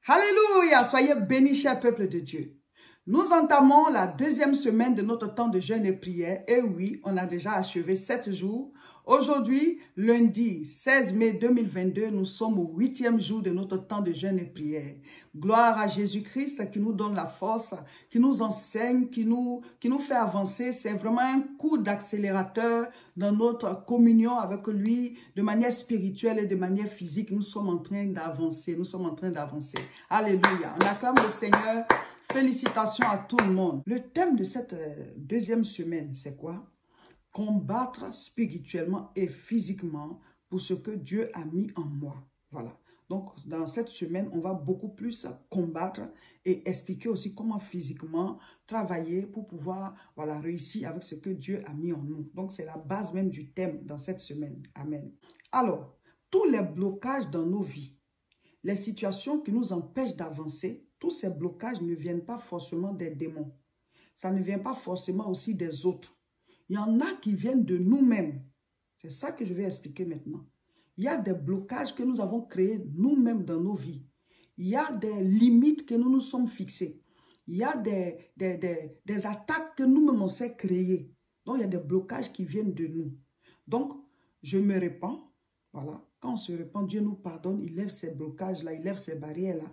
Alléluia, soyez bénis, chers peuple de Dieu. Nous entamons la deuxième semaine de notre temps de jeûne et prière. Et oui, on a déjà achevé 7 jours. Aujourd'hui, lundi 16 mai 2022, nous sommes au 8e jour de notre temps de jeûne et prière. Gloire à Jésus-Christ qui nous donne la force, qui nous enseigne, qui nous fait avancer. C'est vraiment un coup d'accélérateur dans notre communion avec lui, de manière spirituelle et de manière physique. Nous sommes en train d'avancer, nous sommes en train d'avancer. Alléluia. On acclame le Seigneur. Félicitations à tout le monde. Le thème de cette deuxième semaine, c'est quoi? Combattre spirituellement et physiquement pour ce que Dieu a mis en moi. Voilà. Donc, dans cette semaine, on va beaucoup plus combattre et expliquer aussi comment physiquement travailler pour pouvoir réussir avec ce que Dieu a mis en nous. Donc, c'est la base même du thème dans cette semaine. Amen. Alors, tous les blocages dans nos vies, les situations qui nous empêchent d'avancer, tous ces blocages ne viennent pas forcément des démons. Ça ne vient pas forcément aussi des autres. Il y en a qui viennent de nous-mêmes. C'est ça que je vais expliquer maintenant. Il y a des blocages que nous avons créés nous-mêmes dans nos vies. Il y a des limites que nous nous sommes fixées. Il y a des attaques que nous-mêmes on s'est créées. Donc, il y a des blocages qui viennent de nous. Donc, je me répands. Voilà. Quand on se répand, Dieu nous pardonne. Il lève ces blocages-là, il lève ces barrières-là.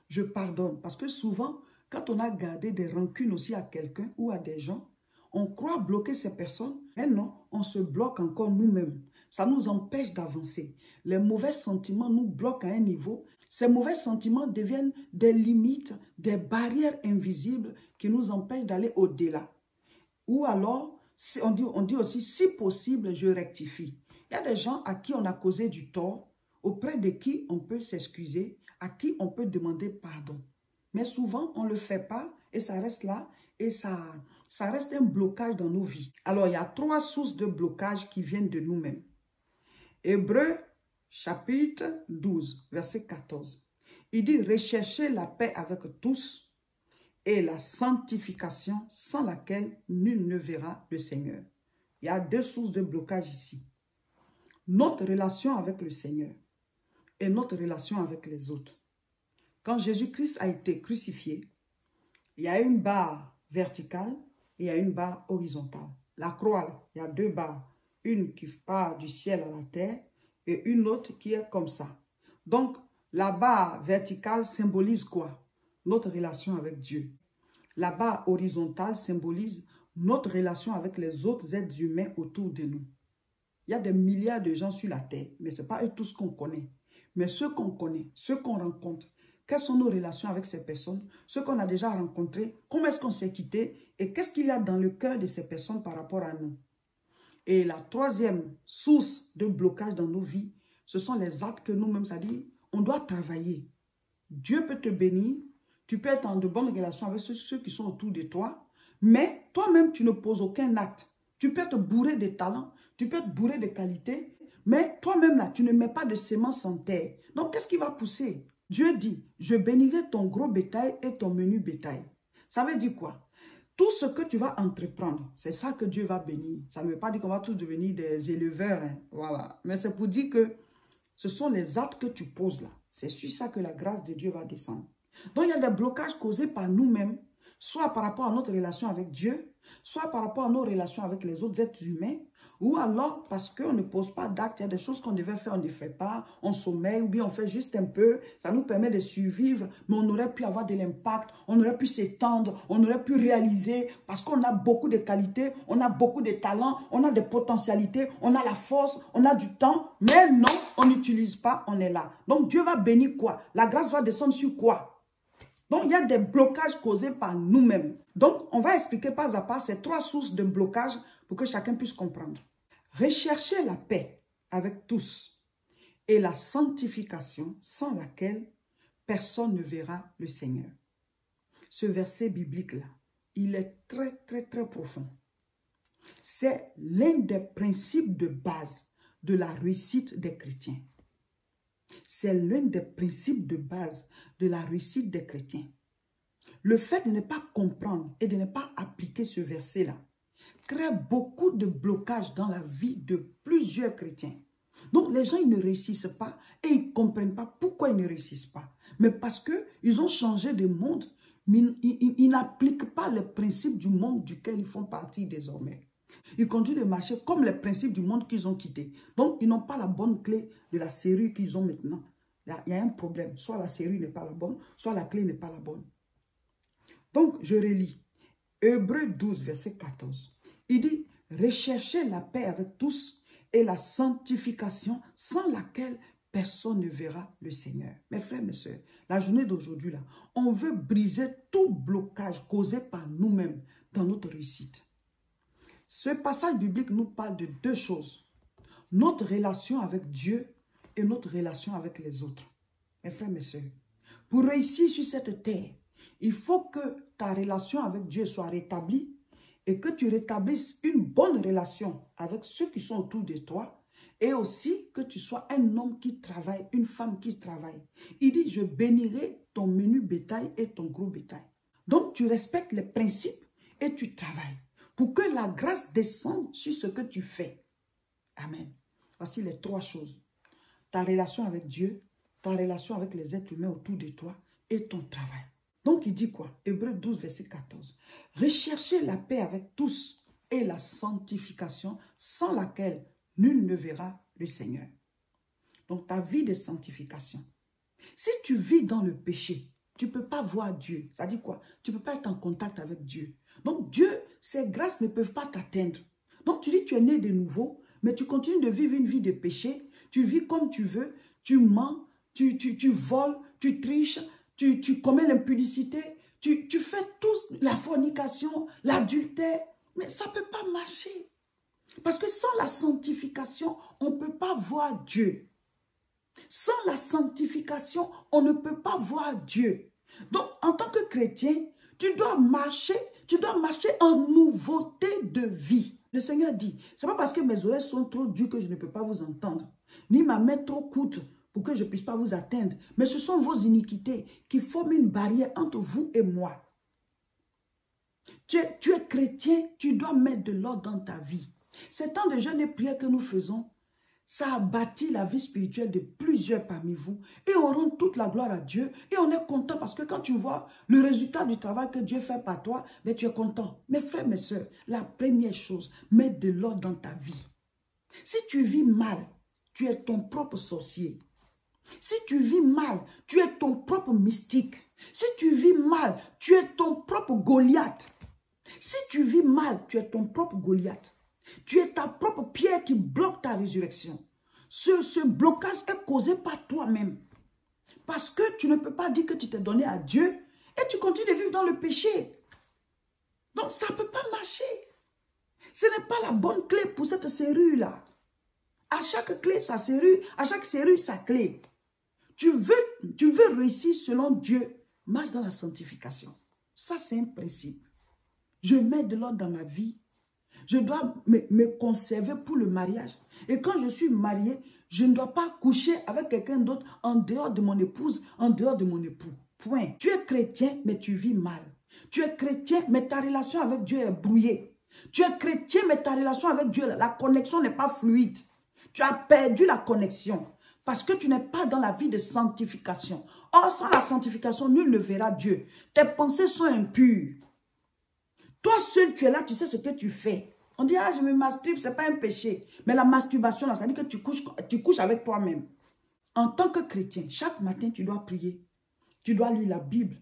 Je pardonne. Parce que souvent, quand on a gardé des rancunes aussi à quelqu'un ou à des gens, on croit bloquer ces personnes, mais non, on se bloque encore nous-mêmes. Ça nous empêche d'avancer. Les mauvais sentiments nous bloquent à un niveau. Ces mauvais sentiments deviennent des limites, des barrières invisibles qui nous empêchent d'aller au-delà. Ou alors, on dit aussi, si possible, je rectifie. Il y a des gens à qui on a causé du tort, auprès de qui on peut s'excuser, à qui on peut demander pardon. Mais souvent, on ne le fait pas et ça reste là et ça reste un blocage dans nos vies. Alors, il y a 3 sources de blocage qui viennent de nous-mêmes. Hébreux, chapitre 12, verset 14. Il dit, recherchez la paix avec tous et la sanctification sans laquelle nul ne verra le Seigneur. Il y a 2 sources de blocage ici. Notre relation avec le Seigneur et notre relation avec les autres. Quand Jésus-Christ a été crucifié, il y a une barre verticale et il y a une barre horizontale. La croix, il y a 2 barres. Une qui part du ciel à la terre et une autre qui est comme ça. Donc, la barre verticale symbolise quoi? Notre relation avec Dieu. La barre horizontale symbolise notre relation avec les autres êtres humains autour de nous. Il y a des milliards de gens sur la terre, mais ce n'est pas eux tous qu'on connaît. Mais ceux qu'on connaît, ceux qu'on rencontre, quelles sont nos relations avec ces personnes, ceux qu'on a déjà rencontrés, comment est-ce qu'on s'est quitté et qu'est-ce qu'il y a dans le cœur de ces personnes par rapport à nous. Et la 3e source de blocage dans nos vies, ce sont les actes que nous-mêmes, c'est-à-dire, on doit travailler. Dieu peut te bénir, tu peux être en de bonnes relations avec ceux qui sont autour de toi, mais toi-même, tu ne poses aucun acte. Tu peux te bourrer de talents, tu peux te bourrer de qualités, mais toi-même, là, tu ne mets pas de semences en terre. Donc, qu'est-ce qui va pousser? Dieu dit, je bénirai ton gros bétail et ton menu bétail. Ça veut dire quoi? Tout ce que tu vas entreprendre, c'est ça que Dieu va bénir. Ça ne veut pas dire qu'on va tous devenir des éleveurs. Hein. Voilà. Mais c'est pour dire que ce sont les actes que tu poses là. C'est sur ça que la grâce de Dieu va descendre. Donc, il y a des blocages causés par nous-mêmes, soit par rapport à notre relation avec Dieu, soit par rapport à nos relations avec les autres êtres humains, ou alors parce qu'on ne pose pas d'actes, il y a des choses qu'on devait faire, on ne fait pas, on sommeille, ou bien on fait juste un peu, ça nous permet de survivre, mais on aurait pu avoir de l'impact, on aurait pu s'étendre, on aurait pu réaliser, parce qu'on a beaucoup de qualités, on a beaucoup de talents, on a des potentialités, on a la force, on a du temps, mais non, on n'utilise pas, on est là. Donc Dieu va bénir quoi? La grâce va descendre sur quoi? Donc, il y a des blocages causés par nous-mêmes. Donc, on va expliquer pas à pas ces 3 sources de blocage pour que chacun puisse comprendre. Recherchez la paix avec tous et la sanctification sans laquelle personne ne verra le Seigneur. Ce verset biblique-là, il est très, très, très profond. C'est l'un des principes de base de la réussite des chrétiens. C'est l'un des principes de base de la réussite des chrétiens. Le fait de ne pas comprendre et de ne pas appliquer ce verset-là crée beaucoup de blocages dans la vie de plusieurs chrétiens. Donc les gens ils ne réussissent pas et ils ne comprennent pas pourquoi ils ne réussissent pas. Mais parce que Ils ont changé de monde, mais ils n'appliquent pas les principes du monde duquel ils font partie désormais. Ils continuent de marcher comme les principes du monde qu'ils ont quitté. Donc, ils n'ont pas la bonne clé de la serrure qu'ils ont maintenant. Là, il y a un problème. Soit la serrure n'est pas la bonne, soit la clé n'est pas la bonne. Donc, je relis. Hébreux 12, verset 14. Il dit, recherchez la paix avec tous et la sanctification sans laquelle personne ne verra le Seigneur. Mes frères, mes sœurs, la journée d'aujourd'hui, là, on veut briser tout blocage causé par nous-mêmes dans notre réussite. Ce passage biblique nous parle de deux choses. Notre relation avec Dieu et notre relation avec les autres. Mes frères, mes sœurs, pour réussir sur cette terre, il faut que ta relation avec Dieu soit rétablie et que tu rétablisses une bonne relation avec ceux qui sont autour de toi et aussi que tu sois un homme qui travaille, une femme qui travaille. Il dit, je bénirai ton menu bétail et ton gros bétail. Donc, tu respectes les principes et tu travailles pour que la grâce descende sur ce que tu fais. Amen. Voici les trois choses. Ta relation avec Dieu, ta relation avec les êtres humains autour de toi et ton travail. Donc, il dit quoi? Hébreux 12, verset 14. Recherchez la paix avec tous et la sanctification sans laquelle nul ne verra le Seigneur. Donc, ta vie de sanctification. Si tu vis dans le péché, tu ne peux pas voir Dieu. Ça dit quoi? Tu ne peux pas être en contact avec Dieu. Donc, Dieu, ses grâces ne peuvent pas t'atteindre. Donc, tu dis tu es né de nouveau, mais tu continues de vivre une vie de péché. Tu vis comme tu veux, tu mens, tu voles, tu triches, tu commets l'impudicité, tu fais tout, la fornication, l'adultère. Mais ça ne peut pas marcher. Parce que sans la sanctification, on ne peut pas voir Dieu. Sans la sanctification, on ne peut pas voir Dieu. Donc, en tant que chrétien, tu dois marcher en nouveauté de vie. Le Seigneur dit, ce n'est pas parce que mes oreilles sont trop dures que je ne peux pas vous entendre, ni ma main trop courte pour que je ne puisse pas vous atteindre. Mais ce sont vos iniquités qui forment une barrière entre vous et moi. Tu es chrétien, tu dois mettre de l'ordre dans ta vie. Ces temps de jeûne et prière que nous faisons, ça a bâti la vie spirituelle de plusieurs parmi vous. Et on rend toute la gloire à Dieu. Et on est content parce que quand tu vois le résultat du travail que Dieu fait par toi, ben tu es content. Mes frères, mes soeurs, la première chose, mets de l'ordre dans ta vie. Si tu vis mal, tu es ton propre sorcier. Si tu vis mal, tu es ton propre mystique. Si tu vis mal, tu es ton propre Goliath. Si tu vis mal, tu es ton propre Goliath. Tu es ta propre pierre qui bloque ta résurrection. Ce blocage est causé par toi-même. Parce que tu ne peux pas dire que tu t'es donné à Dieu et tu continues de vivre dans le péché. Donc ça ne peut pas marcher. Ce n'est pas la bonne clé pour cette serrure-là. À chaque clé, sa serrure. À chaque serrure, sa clé. Tu veux réussir selon Dieu. Marche dans la sanctification. Ça, c'est un principe. Je mets de l'ordre dans ma vie. Je dois me conserver pour le mariage. Et quand je suis mariée, je ne dois pas coucher avec quelqu'un d'autre en dehors de mon épouse, en dehors de mon époux. Point. Tu es chrétien, mais tu vis mal. Tu es chrétien, mais ta relation avec Dieu est brouillée. Tu es chrétien, mais ta relation avec Dieu, la connexion n'est pas fluide. Tu as perdu la connexion parce que tu n'es pas dans la vie de sanctification. Or, sans la sanctification, nul ne verra Dieu. Tes pensées sont impures. Toi seul, tu es là, tu sais ce que tu fais. On dit, ah, je me masturbe, ce n'est pas un péché. Mais la masturbation, là, ça dit que tu couches avec toi-même. En tant que chrétien, chaque matin, tu dois prier. Tu dois lire la Bible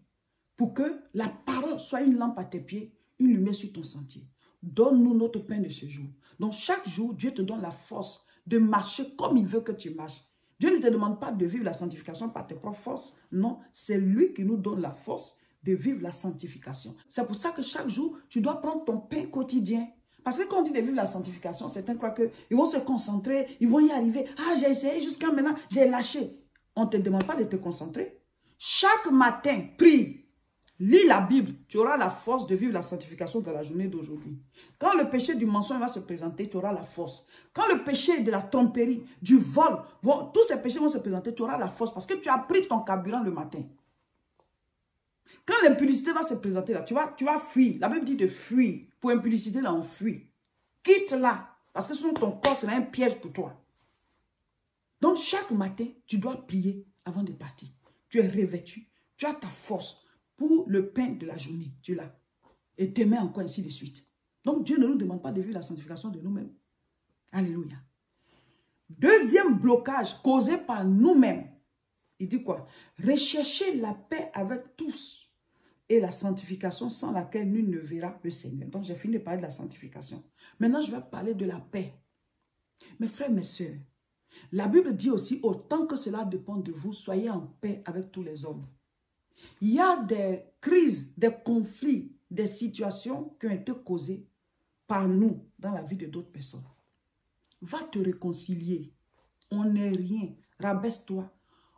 pour que la parole soit une lampe à tes pieds, une lumière sur ton sentier. Donne-nous notre pain de ce jour. Donc, chaque jour, Dieu te donne la force de marcher comme il veut que tu marches. Dieu ne te demande pas de vivre la sanctification par tes propres forces. Non, c'est lui qui nous donne la force de vivre la sanctification. C'est pour ça que chaque jour, tu dois prendre ton pain quotidien. Parce que quand on dit de vivre la sanctification, certains croient qu'ils vont se concentrer, ils vont y arriver. Ah, j'ai essayé jusqu'à maintenant, j'ai lâché. On ne te demande pas de te concentrer. Chaque matin, prie, lis la Bible. Tu auras la force de vivre la sanctification dans la journée d'aujourd'hui. Quand le péché du mensonge va se présenter, tu auras la force. Quand le péché de la tromperie, du vol, tous ces péchés vont se présenter, tu auras la force parce que tu as pris ton carburant le matin. Quand l'impudicité va se présenter là, tu vas fuir. La Bible dit de fuir. Pour impudicité, là, on fuit. Quitte-la. Parce que sinon, ton corps sera un piège pour toi. Donc, chaque matin, tu dois prier avant de partir. Tu es revêtu. Tu as ta force pour le pain de la journée. Tu l'as. Et demain encore, ainsi de suite. Donc, Dieu ne nous demande pas de vivre la sanctification de nous-mêmes. Alléluia. Deuxième blocage causé par nous-mêmes. Il dit quoi? Recherchez la paix avec tous et la sanctification sans laquelle nul ne verra le Seigneur. Donc, j'ai fini de parler de la sanctification. Maintenant, je vais parler de la paix. Mes frères, mes sœurs, la Bible dit aussi, autant que cela dépend de vous, soyez en paix avec tous les hommes. Il y a des crises, des conflits, des situations qui ont été causées par nous dans la vie de d'autres personnes. Va te réconcilier. On n'est rien. Rabaisse-toi.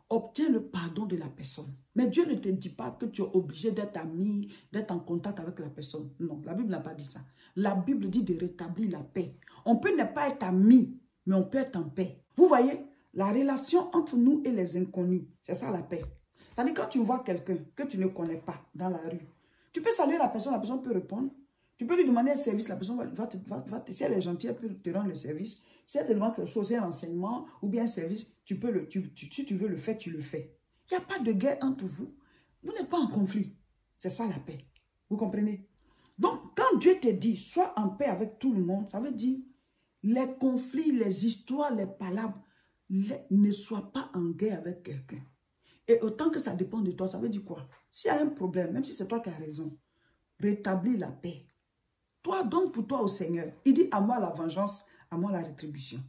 Obtiens le pardon de la personne. Mais Dieu ne te dit pas que tu es obligé d'être ami, d'être en contact avec la personne. Non, la Bible n'a pas dit ça. La Bible dit de rétablir la paix. On peut ne pas être ami, mais on peut être en paix. Vous voyez, la relation entre nous et les inconnus, c'est ça la paix. C'est-à-dire quand tu vois quelqu'un que tu ne connais pas dans la rue, tu peux saluer la personne peut répondre. Tu peux lui demander un service, la personne si elle est gentille, elle peut te rendre le service. Si elle te demande quelque chose, un renseignement ou bien un service, si tu veux le faire, tu le fais. Il n'y a pas de guerre entre vous. Vous n'êtes pas en conflit. C'est ça la paix. Vous comprenez? Donc, quand Dieu te dit, sois en paix avec tout le monde, ça veut dire, les conflits, les histoires, les palabres, ne sois pas en guerre avec quelqu'un. Et autant que ça dépend de toi, ça veut dire quoi? S'il y a un problème, même si c'est toi qui as raison, rétablis la paix. Toi, donne pour toi au Seigneur. Il dit, à moi la vengeance, à moi la rétribution.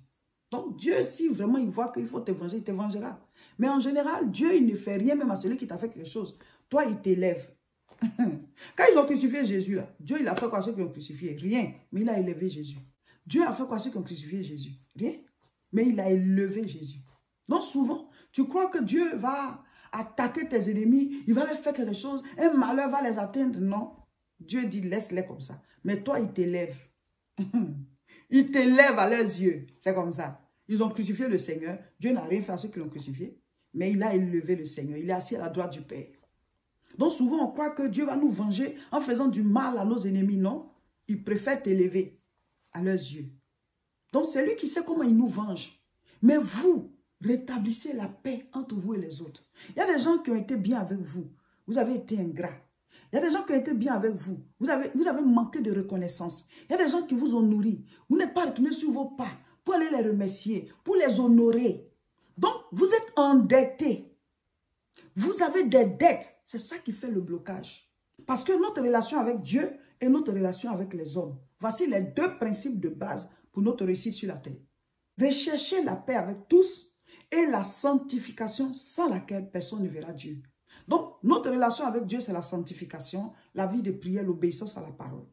Donc, Dieu, si vraiment il voit qu'il faut te venger, il te vengera. Mais en général, Dieu, il ne fait rien même à celui qui t'a fait quelque chose. Toi, il t'élève. Quand ils ont crucifié Jésus, là, Dieu, il a fait quoi à ceux qui ont crucifié? Rien. Mais il a élevé Jésus. Dieu a fait quoi à ceux qui ont crucifié Jésus? Rien. Mais il a élevé Jésus. Donc, souvent, tu crois que Dieu va attaquer tes ennemis, il va leur faire quelque chose, un malheur va les atteindre. Non. Dieu dit, laisse-les comme ça. Mais toi, il t'élève. Il t'élève à leurs yeux. C'est comme ça. Ils ont crucifié le Seigneur. Dieu n'a rien fait à ceux qui l'ont crucifié. Mais il a élevé le Seigneur. Il est assis à la droite du Père. Donc souvent, on croit que Dieu va nous venger en faisant du mal à nos ennemis. Non. Il préfère t'élever à leurs yeux. Donc c'est lui qui sait comment il nous venge. Mais vous, rétablissez la paix entre vous et les autres. Il y a des gens qui ont été bien avec vous. Vous avez été ingrats. Il y a des gens qui ont été bien avec vous. Vous avez manqué de reconnaissance. Il y a des gens qui vous ont nourri. Vous n'êtes pas retourné sur vos pas pour aller les remercier, pour les honorer. Donc, vous êtes endettés. Vous avez des dettes. C'est ça qui fait le blocage. Parce que notre relation avec Dieu et notre relation avec les hommes. Voici les deux principes de base pour notre réussite sur la terre. Recherchez la paix avec tous et la sanctification sans laquelle personne ne verra Dieu. Donc, notre relation avec Dieu, c'est la sanctification, la vie de prière, l'obéissance à la parole.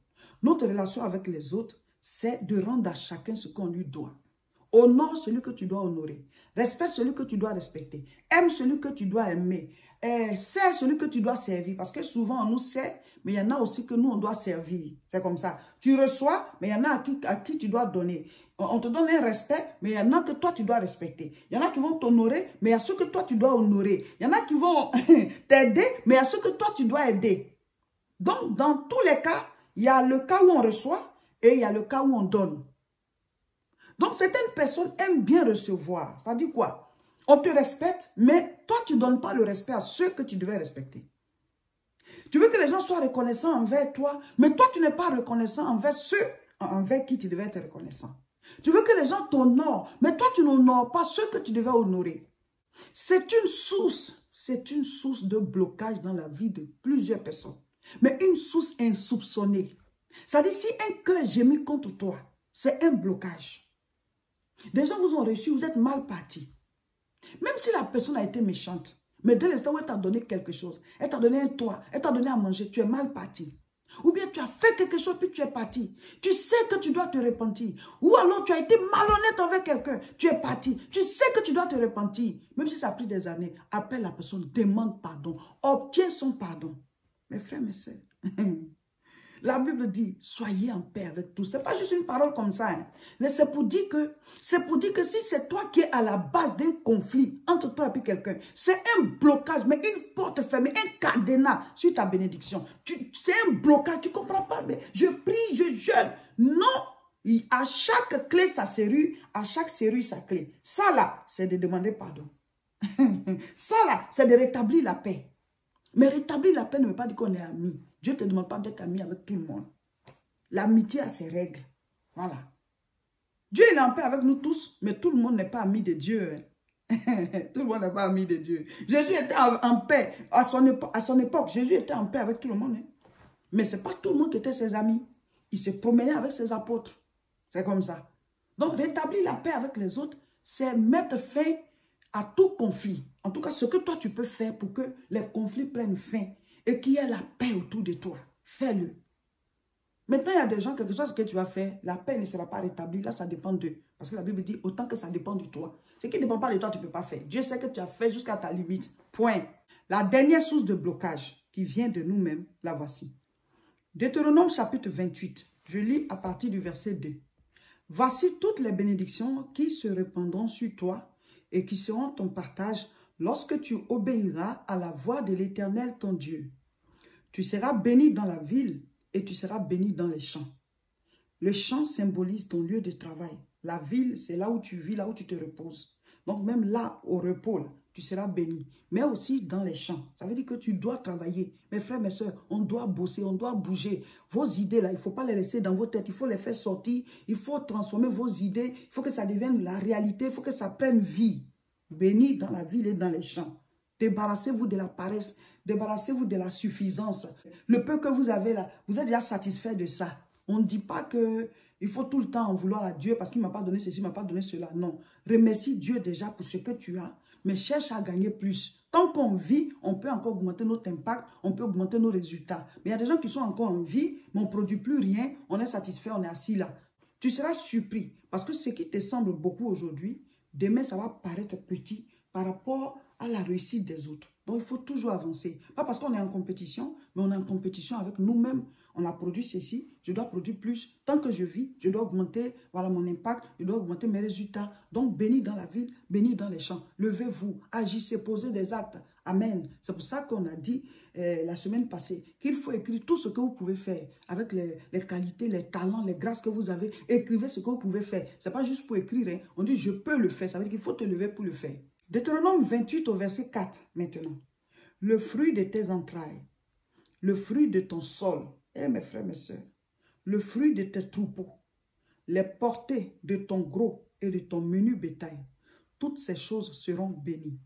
Notre relation avec les autres, c'est de rendre à chacun ce qu'on lui doit. Honore celui que tu dois honorer. Respecte celui que tu dois respecter. Aime celui que tu dois aimer. Sers celui que tu dois servir. Parce que souvent, on nous sert, mais il y en a aussi que nous, on doit servir. C'est comme ça. Tu reçois, mais il y en a à qui tu dois donner. On te donne un respect, mais il y en a que toi, tu dois respecter. Il y en a qui vont t'honorer, mais il y a ceux que toi, tu dois honorer. Il y en a qui vont t'aider, mais il y a ceux que toi, tu dois aider. Donc, dans tous les cas, il y a le cas où on reçoit et il y a le cas où on donne. Donc, certaines personnes aiment bien recevoir. C'est-à-dire quoi? On te respecte, mais toi, tu ne donnes pas le respect à ceux que tu devais respecter. Tu veux que les gens soient reconnaissants envers toi, mais toi, tu n'es pas reconnaissant envers ceux envers qui tu devais être reconnaissant. Tu veux que les gens t'honorent, mais toi, tu n'honores pas ceux que tu devais honorer. C'est une source de blocage dans la vie de plusieurs personnes. Mais une source insoupçonnée. C'est-à-dire, si un cœur gémit contre toi, c'est un blocage. Des gens vous ont reçu, vous êtes mal parti. Même si la personne a été méchante, mais dès l'instant où elle t'a donné quelque chose, elle t'a donné un toit, elle t'a donné à manger, tu es mal parti. Ou bien tu as fait quelque chose puis tu es parti. Tu sais que tu dois te repentir. Ou alors tu as été malhonnête envers quelqu'un, tu es parti. Tu sais que tu dois te repentir. Même si ça a pris des années, appelle la personne, demande pardon, obtiens son pardon. Mes frères, mes sœurs, la Bible dit, soyez en paix avec tous. Ce n'est pas juste une parole comme ça. Hein. Mais c'est pour dire que si c'est toi qui es à la base d'un conflit entre toi et quelqu'un, c'est un blocage, mais une porte fermée, un cadenas sur ta bénédiction. C'est un blocage, tu ne comprends pas. Mais je prie, je jeûne. Non, à chaque clé sa serrure, à chaque serrure sa clé. Ça là, c'est de demander pardon. Ça là, c'est de rétablir la paix. Mais rétablir la paix ne veut pas dire qu'on est amis. Dieu ne te demande pas d'être ami avec tout le monde. L'amitié a ses règles. Voilà. Dieu il est en paix avec nous tous, mais tout le monde n'est pas ami de Dieu. Tout le monde n'est pas ami de Dieu. Jésus était en paix à son époque. Jésus était en paix avec tout le monde. Mais ce n'est pas tout le monde qui était ses amis. Il se promenait avec ses apôtres. C'est comme ça. Donc, rétablir la paix avec les autres, c'est mettre fin à tout conflit. En tout cas, ce que toi, tu peux faire pour que les conflits prennent fin et qu'il y ait la paix autour de toi. Fais-le. Maintenant, il y a des gens, quelque chose que tu vas faire, la paix ne sera pas rétablie. Là, ça dépend d'eux. Parce que la Bible dit, autant que ça dépend de toi. Ce qui ne dépend pas de toi, tu ne peux pas faire. Dieu sait que tu as fait jusqu'à ta limite. Point. La dernière source de blocage qui vient de nous-mêmes, la voici. Deutéronome chapitre 28. Je lis à partir du verset 2. Voici toutes les bénédictions qui se répandront sur toi et qui seront ton partage lorsque tu obéiras à la voix de l'Éternel ton Dieu. Tu seras béni dans la ville et tu seras béni dans les champs. Le champ symbolise ton lieu de travail. La ville, c'est là où tu vis, là où tu te reposes. Donc même là, au repos, là, tu seras béni. Mais aussi dans les champs. Ça veut dire que tu dois travailler. Mes frères, mes soeurs, on doit bosser, on doit bouger. Vos idées, là, il ne faut pas les laisser dans vos têtes. Il faut les faire sortir. Il faut transformer vos idées. Il faut que ça devienne la réalité. Il faut que ça prenne vie. Béni dans la ville et dans les champs. Débarrassez-vous de la paresse. Débarrassez-vous de la suffisance. Le peu que vous avez là, vous êtes déjà satisfait de ça. On ne dit pas qu'il faut tout le temps en vouloir à Dieu parce qu'il ne m'a pas donné ceci, il ne m'a pas donné cela. Non. Remercie Dieu déjà pour ce que tu as, mais cherche à gagner plus. Tant qu'on vit, on peut encore augmenter notre impact, on peut augmenter nos résultats. Mais il y a des gens qui sont encore en vie, mais on ne produit plus rien, on est satisfait, on est assis là. Tu seras surpris parce que ce qui te semble beaucoup aujourd'hui, demain ça va paraître petit par rapport à la réussite des autres. Donc, il faut toujours avancer. Pas parce qu'on est en compétition, mais on est en compétition avec nous-mêmes. On a produit ceci, je dois produire plus. Tant que je vis, je dois augmenter voilà, mon impact, je dois augmenter mes résultats. Donc, béni dans la ville, béni dans les champs. Levez-vous, agissez, posez des actes. Amen. C'est pour ça qu'on a dit la semaine passée qu'il faut écrire tout ce que vous pouvez faire avec les qualités, les talents, les grâces que vous avez. Écrivez ce que vous pouvez faire. Ce n'est pas juste pour écrire. Hein. On dit je peux le faire. Ça veut dire qu'il faut te lever pour le faire. Deutéronome 28 au verset 4 maintenant. Le fruit de tes entrailles, le fruit de ton sol, mes frères, mes soeurs, le fruit de tes troupeaux, les portées de ton gros et de ton menu bétail, toutes ces choses seront bénies.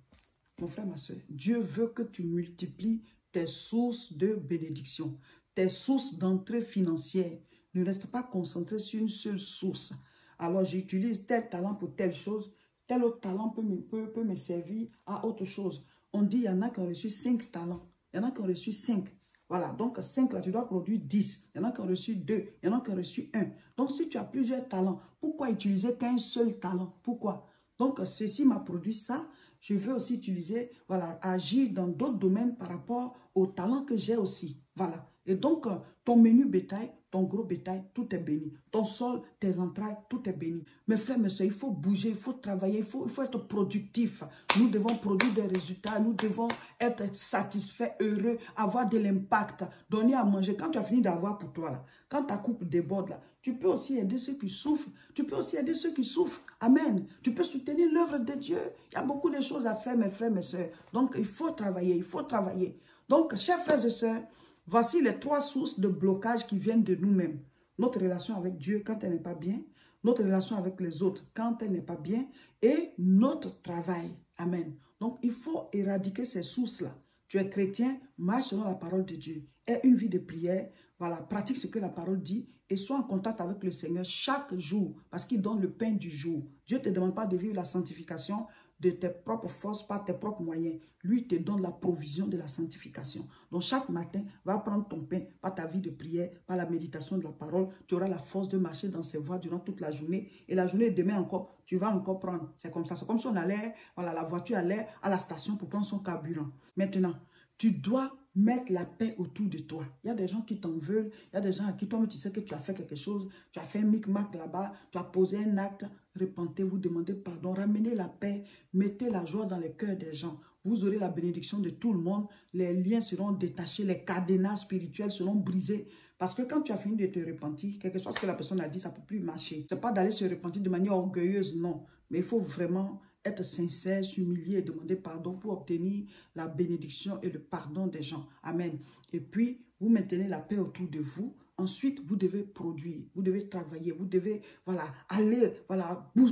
Mon frère, ma soeur, Dieu veut que tu multiplies tes sources de bénédiction, tes sources d'entrée financière. Ne reste pas concentré sur une seule source. Alors, j'utilise tel talent pour telle chose, tel autre talent peut me servir à autre chose. On dit, il y en a qui ont reçu 5 talents. Il y en a qui ont reçu 5. Voilà, donc 5 là, tu dois produire 10. Il y en a qui ont reçu 2. Il y en a qui ont reçu 1. Donc, si tu as plusieurs talents, pourquoi utiliser qu'un seul talent? Pourquoi? Donc, ceci m'a produit ça. Je veux aussi utiliser, voilà, agir dans d'autres domaines par rapport aux talents que j'ai aussi. Voilà. Et donc, ton menu bétail, ton gros bétail, tout est béni. Ton sol, tes entrailles, tout est béni. Mes frères, mes soeurs, il faut bouger, il faut travailler, il faut être productif. Nous devons produire des résultats, nous devons être satisfaits, heureux, avoir de l'impact, donner à manger. Quand tu as fini d'avoir pour toi, là, quand ta coupe déborde, là, tu peux aussi aider ceux qui souffrent. Tu peux aussi aider ceux qui souffrent. Amen. Tu peux soutenir l'œuvre de Dieu. Il y a beaucoup de choses à faire, mes frères, mes soeurs. Donc, il faut travailler, il faut travailler. Donc, chers frères et sœurs, voici les 3 sources de blocage qui viennent de nous-mêmes. Notre relation avec Dieu quand elle n'est pas bien, notre relation avec les autres quand elle n'est pas bien et notre travail. Amen. Donc, il faut éradiquer ces sources-là. Tu es chrétien, marche selon la parole de Dieu. Aie une vie de prière, voilà, pratique ce que la parole dit et sois en contact avec le Seigneur chaque jour parce qu'il donne le pain du jour. Dieu ne te demande pas de vivre la sanctification de tes propres forces, par tes propres moyens. Lui te donne la provision de la sanctification. Donc chaque matin, va prendre ton pain par ta vie de prière, par la méditation de la parole. Tu auras la force de marcher dans ses voies durant toute la journée. Et la journée de demain encore, tu vas encore prendre. C'est comme ça. C'est comme si on allait, voilà, la voiture allait à la station pour prendre son carburant. Maintenant, tu dois mettre la paix autour de toi. Il y a des gens qui t'en veulent. Il y a des gens à qui toi, tu sais que tu as fait quelque chose. Tu as fait un micmac là-bas. Tu as posé un acte. Repentez-vous, demandez pardon. Ramenez la paix. Mettez la joie dans les cœurs des gens. Vous aurez la bénédiction de tout le monde. Les liens seront détachés. Les cadenas spirituels seront brisés. Parce que quand tu as fini de te repentir, quelque chose que la personne a dit, ça ne peut plus marcher. Ce n'est pas d'aller se repentir de manière orgueilleuse, non. Mais il faut vraiment être sincère, s'humilier et demander pardon pour obtenir la bénédiction et le pardon des gens. Amen. Et puis, vous maintenez la paix autour de vous. Ensuite, vous devez produire, vous devez travailler, vous devez aller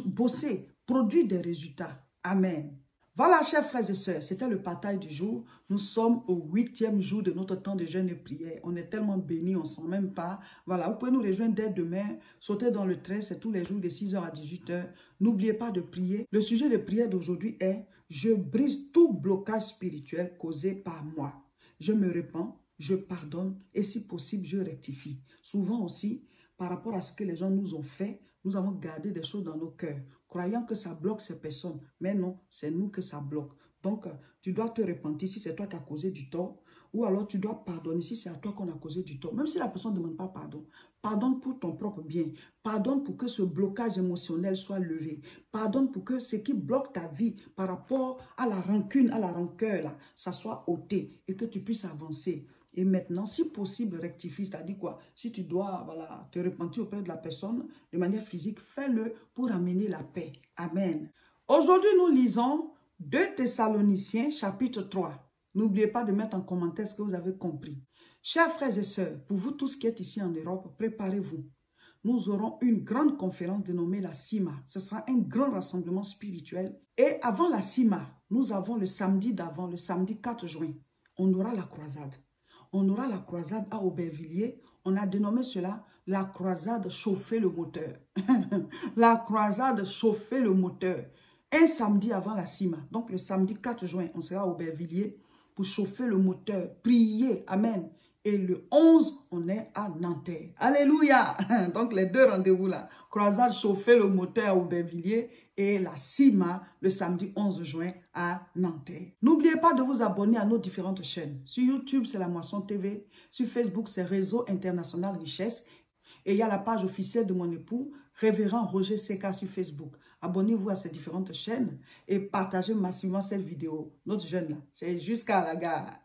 bosser, produire des résultats. Amen. Voilà, chers frères et sœurs, c'était le partage du jour. Nous sommes au 8e jour de notre temps de jeûne et prière. On est tellement bénis, on ne sent même pas. Voilà, vous pouvez nous rejoindre dès demain. Sautez dans le train, c'est tous les jours de 6h à 18h. N'oubliez pas de prier. Le sujet de prière d'aujourd'hui est « Je brise tout blocage spirituel causé par moi. Je me répands, je pardonne et si possible, je rectifie. » Souvent aussi, par rapport à ce que les gens nous ont fait, nous avons gardé des choses dans nos cœurs, croyant que ça bloque ces personnes. Mais non, c'est nous que ça bloque. Donc, tu dois te repentir si c'est toi qui as causé du tort. Ou alors, tu dois pardonner si c'est à toi qu'on a causé du tort. Même si la personne ne demande pas pardon. Pardonne pour ton propre bien. Pardonne pour que ce blocage émotionnel soit levé. Pardonne pour que ce qui bloque ta vie par rapport à la rancune, à la rancœur, là, ça soit ôté et que tu puisses avancer. Et maintenant, si possible, rectifie, c'est-à-dire quoi? Si tu dois te repentir auprès de la personne de manière physique, fais-le pour amener la paix. Amen. Aujourd'hui, nous lisons 2 Thessaloniciens, chapitre 3. N'oubliez pas de mettre en commentaire ce que vous avez compris. Chers frères et sœurs, pour vous tous qui êtes ici en Europe, préparez-vous. Nous aurons une grande conférence dénommée la CIMA. Ce sera un grand rassemblement spirituel. Et avant la CIMA, nous avons le samedi d'avant, le samedi 4 juin. On aura la croisade. On aura la croisade à Aubervilliers. On a dénommé cela la croisade chauffer le moteur. La croisade chauffer le moteur. Un samedi avant la CIMA. Donc le samedi 4 juin, on sera à Aubervilliers pour chauffer le moteur, prier. Amen. Et le 11, on est à Nanterre. Alléluia. Donc les 2 rendez-vous là. Croisade chauffer le moteur à Aubervilliers et la CIMA le samedi 11 juin à Nanterre. N'oubliez pas de vous abonner à nos différentes chaînes. Sur YouTube, c'est La Moisson TV. Sur Facebook, c'est Réseau International Richesse. Et il y a la page officielle de mon époux, Révérend Roger Seka sur Facebook. Abonnez-vous à ces différentes chaînes et partagez massivement cette vidéo. Notre jeune là, c'est jusqu'à la gare.